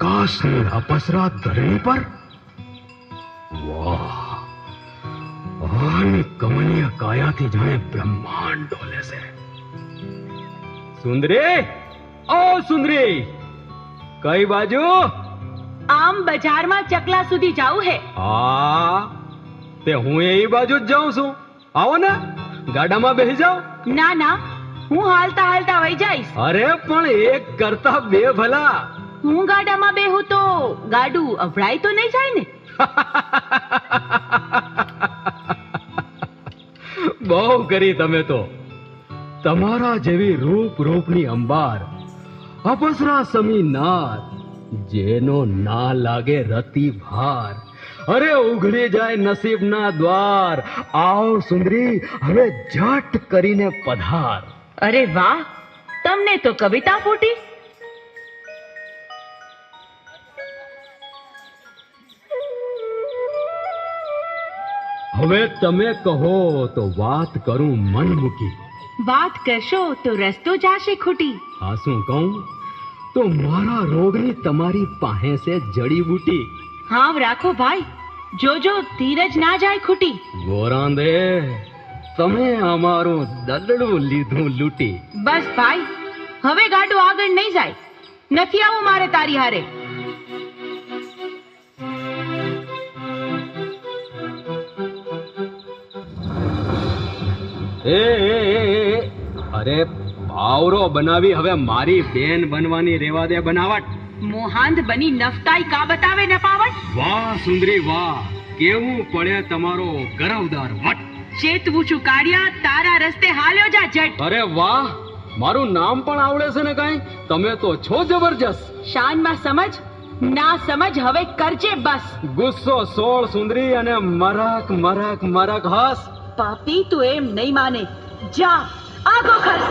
પ્રકાશની અપસરા ધરણી પર. વાહ, આની કમનીય કાયાથી જાણે બ્રહ્માંડ ડોલે છે. સુંદરી, ઓ સુંદરી, કઈ બાજુ? આમ બજારમાં ચકલા સુધી જાવું હે. હા, તે હું એ બાજુ જ જાઉં છું. આવો ને, ગાડામાં બેસી જાઓ. ના ના, હું હાલતા હાલતા વઈ જઈશ. અરે પણ એક કરતા બે ભલા. હું ગાડામાં બેહું તો ગાડું અભડાય તો નહીં જાય ને? બહુ કરી તમે તો. તમારા જેવી રૂપ રૂપની અંબાર, અપસરા સમી નાર, જેનો ના લાગે રતિ ભાર, અરે ઉઘડી જાય નસીબના દ્વાર. આવ સુંદરી, હવે ઝટ કરીને પધાર. અરે વાહ, તમને તો કવિતા ફૂટી. હવે તમે કહો તો વાત કરું મન મૂકી. વાત કરશો તો રસ્તો જાશે ખૂટી. હા, શું કહું તો મારા રોગની તમારી પાસે છે જડીબૂટી. હાવ રાખો ભાઈ, જોજો ધીરજ ના જાય ખૂટી. ગોરાંદે, તમે અમારું દલડું લીધું લૂટી. બસ ભાઈ, હવે ગાડું આગળ નહીં જાય. નથી આવું મારે તારી હારે. એ અરે પાવરો બનાવી હવે મારી બેન બનવાની રેવા દે બનાવટ. મોહાંદ બની નફતાઈ કા બતાવે ન પાવટ. વાહ સુંદરી વાહ, કેવું પડે તમારો ગરવદાર વટ. ચેતવું છું કાળિયા, તારા રસ્તે હાલ્યો જા જટ. અરે વાહ, મારું નામ પણ આવડે છે ને કાંઈ? તમે તો છો જબરજસ્ત. શાનમાં સમજ, ના સમજ હવે કરજે બસ. ગુસ્સો સોળ સુંદરી અને મરક મરક મરક હસ. પાપી તું એમ નહીં માને. જા આગો ખસ.